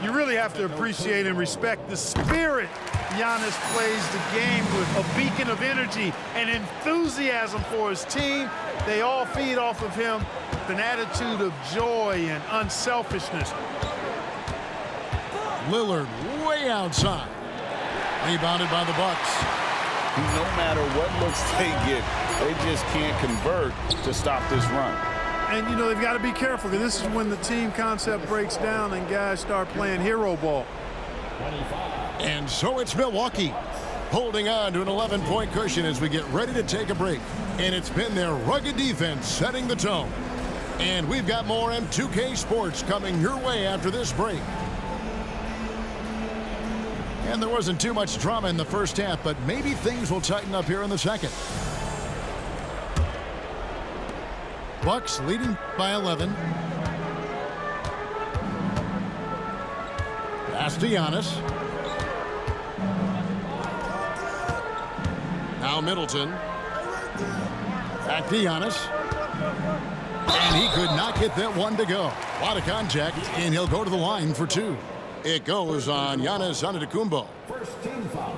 You really have to appreciate and respect the spirit Giannis plays the game with, a beacon of energy and enthusiasm for his team. They all feed off of him with an attitude of joy and unselfishness. Lillard way outside. Rebounded by the Bucks. No matter what looks they get, they just can't convert to stop this run. And, you know, they've got to be careful because this is when the team concept breaks down and guys start playing hero ball. And so it's Milwaukee holding on to an 11-point cushion as we get ready to take a break. And it's been their rugged defense setting the tone. And we've got more M2K Sports coming your way after this break. And there wasn't too much drama in the first half, but maybe things will tighten up here in the second. Bucks leading by 11. Pass to Giannis. Now Middleton. Back to Giannis. And he could not get that one to go. A lot of contact, and he'll go to the line for two. It goes on Giannis Antetokounmpo.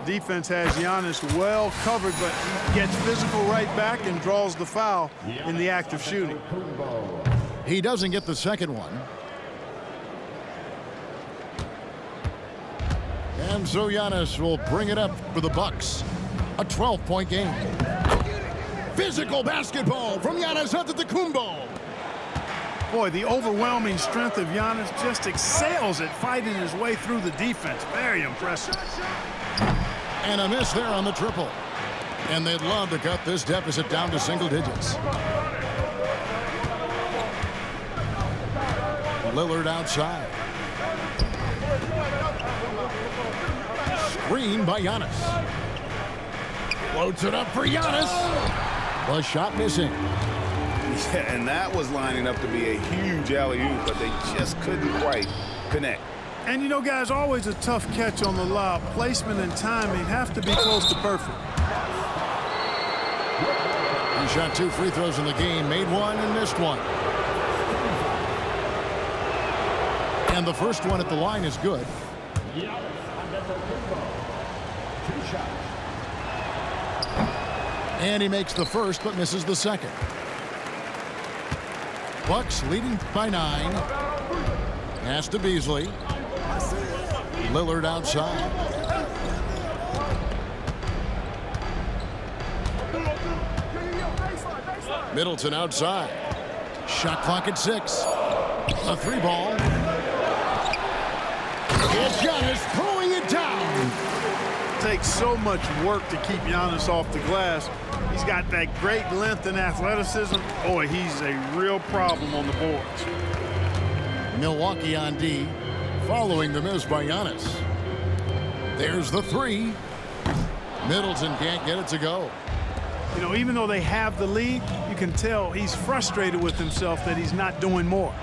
Defense has Giannis well covered, but he gets physical right back and draws the foul in the act of shooting. He doesn't get the second one. And so Giannis will bring it up for the Bucks. A 12-point game. Physical basketball from Giannis Antetokounmpo. Boy, the overwhelming strength of Giannis just excels at fighting his way through the defense. Very impressive. And a miss there on the triple. And they'd love to cut this deficit down to single digits. Lillard outside. Screen by Giannis. Floats it up for Giannis. The shot missing. Yeah, and that was lining up to be a huge alley-oop, but they just couldn't quite connect. And you know, guys, always a tough catch on the lob. Placement and timing have to be close to perfect. He shot 2 free throws in the game, made one and missed one. And the first one at the line is good. And he makes the first but misses the second. Bucks leading by 9. Pass to Beasley. Lillard outside. Middleton outside. Shot clock at 6. A 3 ball. It's Giannis throwing it down. Takes so much work to keep Giannis off the glass. He's got that great length and athleticism. Boy, he's a real problem on the boards. Milwaukee on D, following the miss by Giannis. There's the 3. Middleton can't get it to go. You know, even though they have the lead, you can tell he's frustrated with himself that he's not doing more.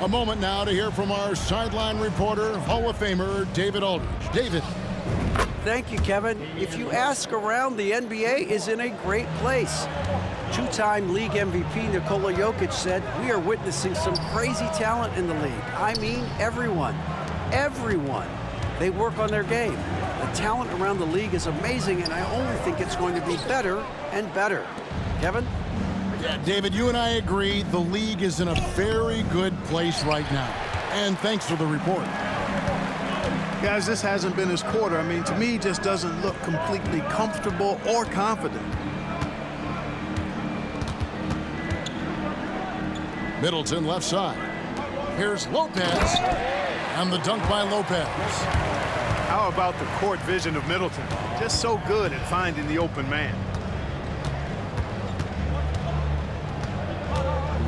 A moment now to hear from our sideline reporter, Hall of Famer David Aldridge. David. Thank you, Kevin. If you ask around, the NBA is in a great place. Two-time league MVP Nikola Jokic said, "We are witnessing some crazy talent in the league." I mean, everyone. Everyone. They work on their game. The talent around the league is amazing, and I only think it's going to be better and better. Kevin? Yeah, David, you and I agree the league is in a very good place right now. And thanks for the report. Guys, this hasn't been his quarter. I mean, to me, he just doesn't look completely comfortable or confident. Middleton left side. Here's Lopez. And the dunk by Lopez. How about the court vision of Middleton? Just so good at finding the open man.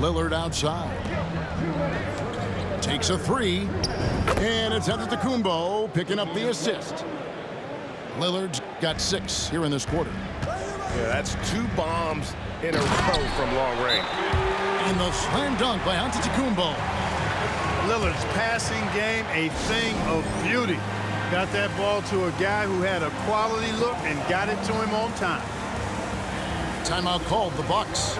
Lillard outside. Takes a three. And it's Antetokounmpo picking up the assist. Lillard's got 6 here in this quarter. Yeah, that's 2 bombs in a row from long range. And the slam dunk by Antetokounmpo. Lillard's passing game, a thing of beauty. Got that ball to a guy who had a quality look and got it to him on time. Timeout called, the Bucks.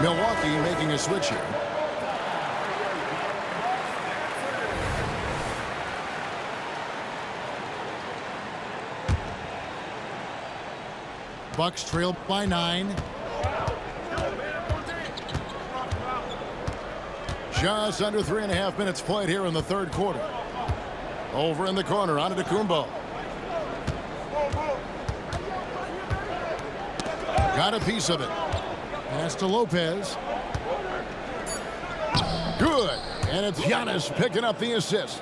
Milwaukee making a switch here. Bucks trail by 9. Just under 3.5 minutes played here in the third quarter. Over in the corner, Antetokounmpo. Got a piece of it. Pass to Lopez. Good. And it's Giannis picking up the assist.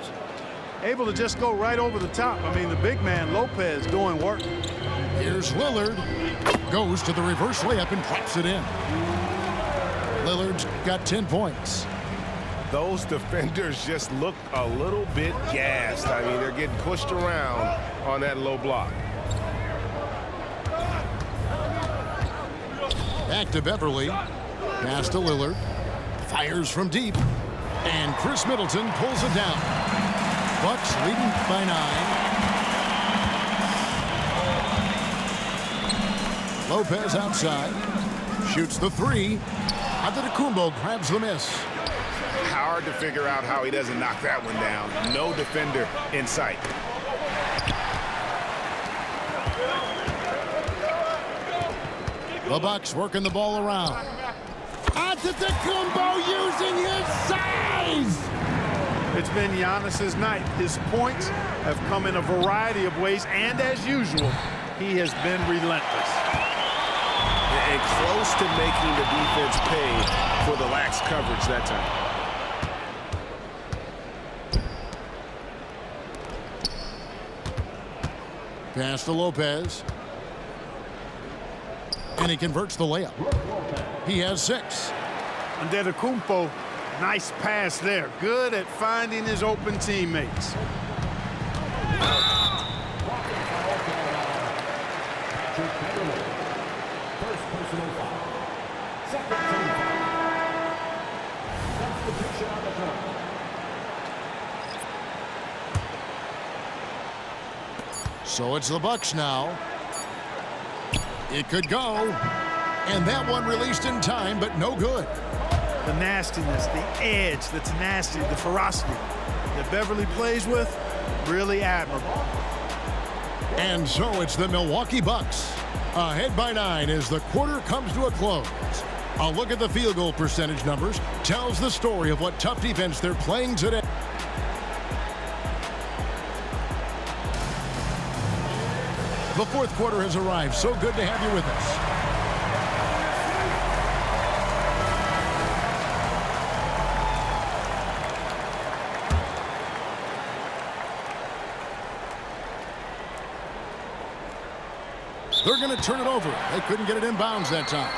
Able to just go right over the top. I mean, the big man, Lopez, doing work. Here's Lillard. Goes to the reverse layup and drops it in. Lillard's got 10 points. Those defenders just look a little bit gassed. I mean, they're getting pushed around on that low block. Back to Beverly. Pass to Lillard. Fires from deep. And Chris Middleton pulls it down. Bucks leading by 9. Lopez outside. Shoots the 3. Antetokounmpo grabs the miss. Hard to figure out how he doesn't knock that one down. No defender in sight. The Bucks working the ball around. Antetokounmpo using his size. It's been Giannis's night. His points have come in a variety of ways, and as usual, he has been relentless. And close to making the defense pay for the lax coverage that time. Pass to Lopez. And he converts the layup. He has 6. Antetokounmpo, nice pass there. Good at finding his open teammates. First personal foul. Second team foul. Substitution on the court. So it's the Bucks now. It could go. And that one released in time, but no good. The nastiness, the edge, the tenacity, the ferocity that Beverly plays with, really admirable. And so it's the Milwaukee Bucks. Ahead by 9 as the quarter comes to a close. A look at the field goal percentage numbers tells the story of what tough defense they're playing today. The fourth quarter has arrived. So good to have you with us. They're going to turn it over. They couldn't get it inbounds that time.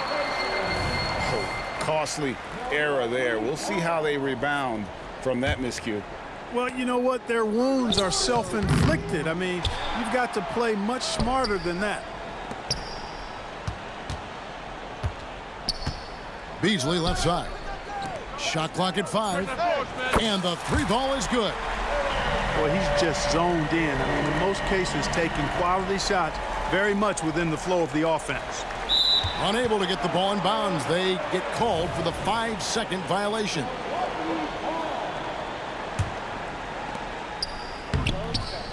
Oh, costly error there. We'll see how they rebound from that miscue. Well, you know what? Their wounds are self-inflicted. I mean, you've got to play much smarter than that. Beasley left side. Shot clock at 5. And the 3 ball is good. Boy, he's just zoned in. I mean, in most cases, taking quality shots very much within the flow of the offense. Unable to get the ball in bounds. They get called for the 5-second violation.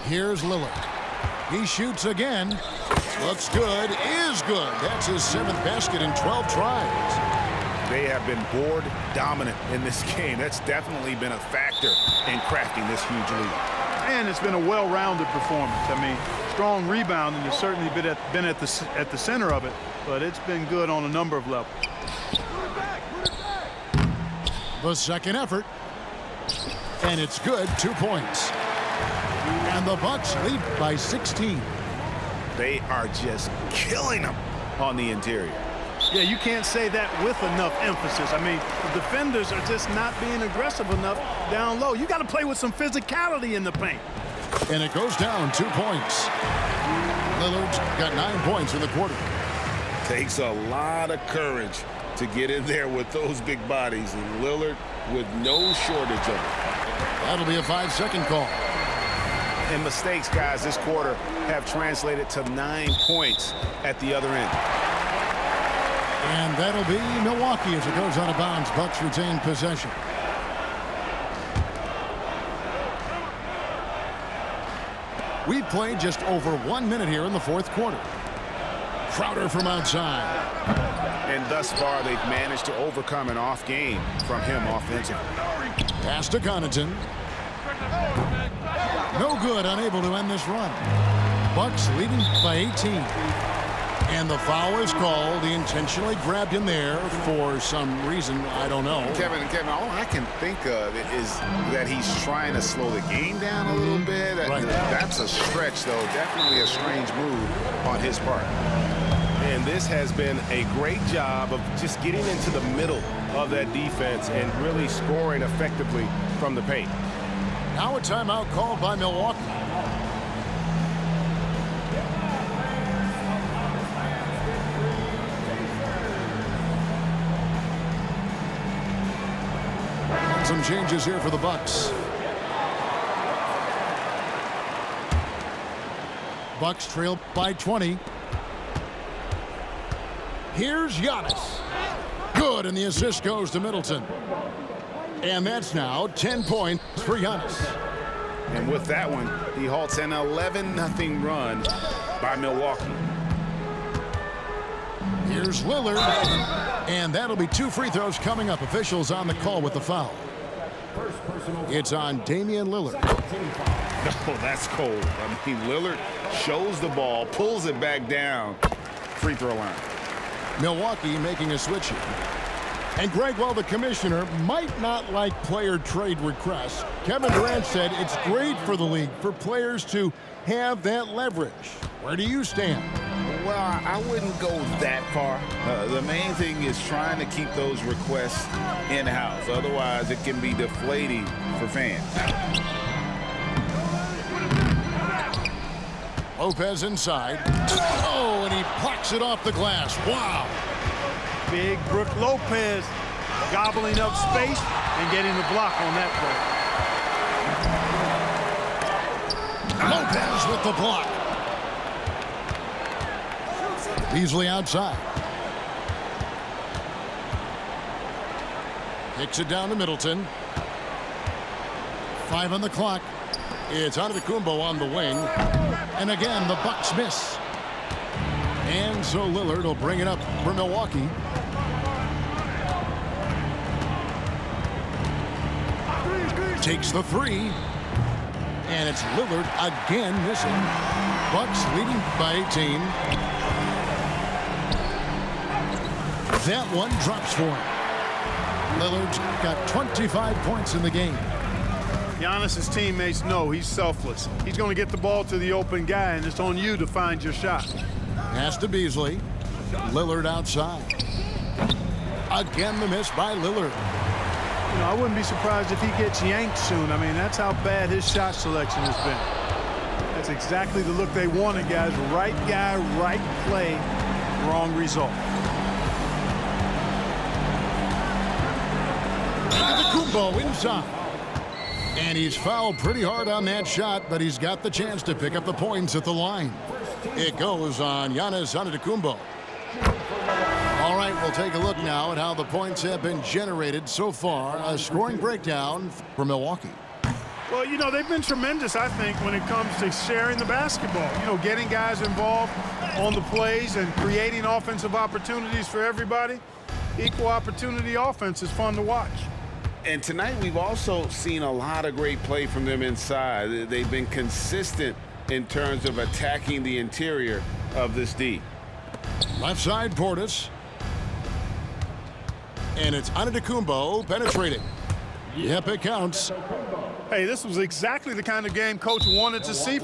Here's Lillard. He shoots again. Looks good. Is good. That's his 7th basket in 12 tries. They have been board dominant in this game. That's definitely been a factor in crafting this huge lead. And it's been a well-rounded performance. I mean, strong rebounding has certainly been at the center of it, but it's been good on a number of levels. The second effort. And it's good. 2 points. And the Bucks lead by 16. They are just killing them on the interior. Yeah, you can't say that with enough emphasis. I mean, the defenders are just not being aggressive enough down low. You got to play with some physicality in the paint. And it goes down 2 points. Lillard's got 9 points in the quarter. Takes a lot of courage to get in there with those big bodies, and Lillard with no shortage of it. That'll be a 5-second call. And mistakes, guys, this quarter have translated to 9 points at the other end. And that'll be Milwaukee as it goes out of bounds. Bucks retain possession. We've played just over 1 minute here in the 4th quarter. Crowder from outside. And thus far, they've managed to overcome an off game from him offensively. Pass to Connaughton. No good, unable to end this run. Bucks leading by 18. And the foul is called. He intentionally grabbed him there for some reason. I don't know. Kevin, all I can think of is that he's trying to slow the game down a little bit. Right. That's a stretch, though. Definitely a strange move on his part. And this has been a great job of just getting into the middle of that defense and really scoring effectively from the paint. Now a timeout called by Milwaukee. Some changes here for the Bucks. Bucks trail by 20. Here's Giannis. Good, and the assist goes to Middleton. And that's now 10 points for Giannis. And with that one, he halts an 11-0 run by Milwaukee. Here's Lillard. And that'll be 2 free throws coming up. Officials on the call with the foul. It's on Damian Lillard. Oh, that's cold. I mean, Lillard shows the ball, pulls it back down. Free throw line. Milwaukee making a switch here. And Greg, while the commissioner might not like player trade requests, Kevin Durant said it's great for the league for players to have that leverage. Where do you stand? Well, I wouldn't go that far. The main thing is trying to keep those requests in-house. Otherwise, it can be deflating for fans. Lopez inside. Oh, and he plucks it off the glass. Wow. Big Brook Lopez gobbling up space and getting the block on that play. Lopez with the block. Beasley outside. Kicks it down to Middleton. 5 on the clock. It's Antetokounmpo on the wing. And again, the Bucks miss. And so Lillard will bring it up for Milwaukee. Takes the 3. And it's Lillard again missing. Bucks leading by 18. That one drops for him. Lillard's got 25 points in the game. Giannis's teammates know he's selfless. He's going to get the ball to the open guy, and it's on you to find your shot. Pass to Beasley. Lillard outside. Again, the miss by Lillard. You know, I wouldn't be surprised if he gets yanked soon. I mean, that's how bad his shot selection has been. That's exactly the look they wanted, guys. Right guy, right play, wrong result. Antetokounmpo inside. And he's fouled pretty hard on that shot, but he's got the chance to pick up the points at the line. It goes on Giannis Antetokounmpo. All right, we'll take a look now at how the points have been generated so far. A scoring breakdown for Milwaukee. Well, you know, they've been tremendous, I think, when it comes to sharing the basketball. You know, getting guys involved on the plays and creating offensive opportunities for everybody. Equal opportunity offense is fun to watch. And tonight we've also seen a lot of great play from them inside. They've been consistent in terms of attacking the interior of this D. Left side, Portis. And it's Antetokounmpo penetrating. Yep, it counts. Hey, this was exactly the kind of game Coach wanted to see